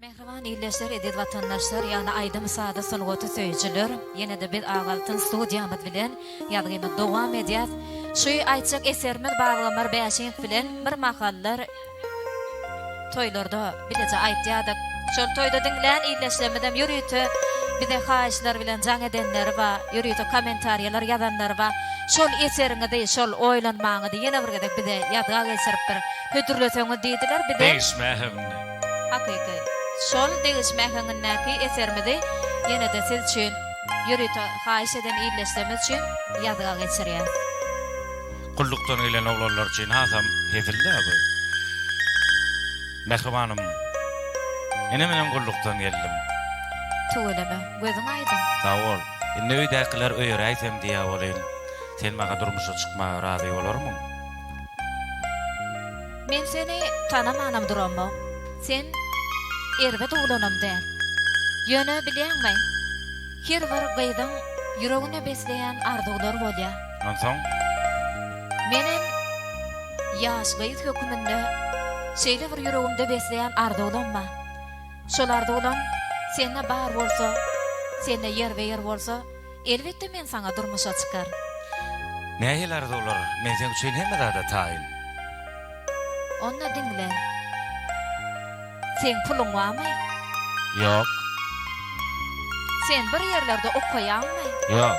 Mehriban iyleşler edil vatandaşlar, yani ayda müsaade sunugotu söýüjüler. Yine de biz ağaltın studiyamız bilen ýalgymy dowam edýär. Şu aýtjak eserimiz baglamar beýşiň bilen bir makallar toýlarda bileje aýtýardyk. Şol toýda dinleýän iyleşlemedem ýürüýte bize haýyşlar bilen jaň edenler we ýürüýte kommentariýalar ýazanlar we şol eseriňizde şol oýlanmaňyzy ýene bir gedek bize ýadga geçirip bir hötürleseňiz diýdiler. Bize Değişmehimni. hakiki şol değişmehininnäki eserimizi ýene de siz üçin ýürüýte haýyş eden iyleşlemez üçin ýadga geçirýär. Kulluktan gelen oğlanlar için hasam hefilli abi. Mehribanım. Eneminem kulluktan geldim. Tuğuleme, gözün aydın. Sağ ol. Indi öýdäkiler öýräýsem diýä bolyn. Sen maga durmuşa çykmaga razy bolarmyň? Men seni tanamanam duramma. Sen erbet oğlanam däl. Ýöne bilýärmi? Her bir gaýdan ýüregine besleýän arzuwlar bolýar. Onsoň Menem ýaş gaýt höküminde şeýle bir ýüregimde besleýän arzuwlarym bar. Şol arzuwlar sende bar bolsa, sende ýer we ýer bolsa, elbetde men saňa durmuşa çykar. näýeler dolar? Men sen üçin hemmede taýyn. Onna dinle. Sen pulun barmy? Ýok, Sen bir ýerlerde okaýanmy? ýok,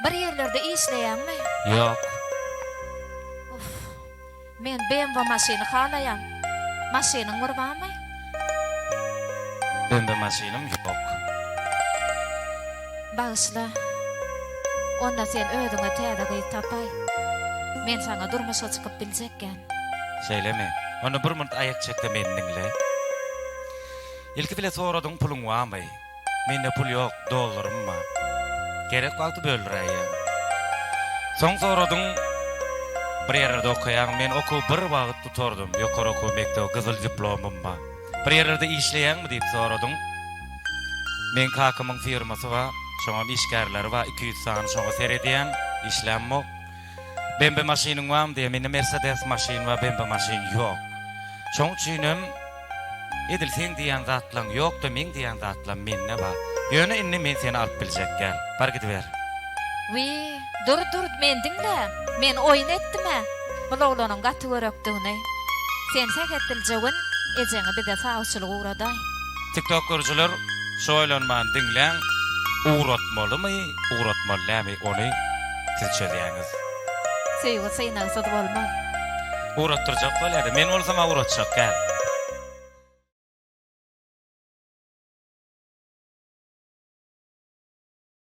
Bir ýerlerde işleýänmi? ýok. Men BMW maşyny halaýam. Maşynyň bir barmy? Bende maşynam ýok. Bağışla. Onda sen ödüňe täze gyýyp tapay. Men saňa durmuşa çykyp biljekken. Şeýlemi? Onu bir minut ayak çekde meniňle. İlki bile soradyň puluň barmy? Mende pul ýok, dolarym bar. Gerek boldy böldirýän. Soň soradyň bir ýerde okaýan, men okuw bir wagt tutardym. Ýokary okuw mektep gyzyl diplomum bar. Bir ýerde işleýänmi diýip soradyň. Men kakymyň firmasy bar, şoňa işgärleri bar, 200 sany şoňa seredýän, işlenmok. BMW maşynyň barmy diýip, mende Mercedes maşyny bar, BMW maşyny ýok. Şoň üçinem edil sen diýen zatlaň ýokda, men diýen zatlaň menne bar. Ýöne inni men seni alyp biljek gel. Bar gidiber. Wi, dur men dinle. Men oýun etdime? Bu oglanyň gaty görekdigini. Sen sähetdiljegin, ejeňi bize sağçylyk uğraday. TikTok görüjüler şu oýlanmany dinleň, uğratmalymy, uğratmalamy ony siz çözdýäňiz. Seýgi synagsat bolmaz. Uğrattyrjak bolýar. Men bolsam uğratjak gel.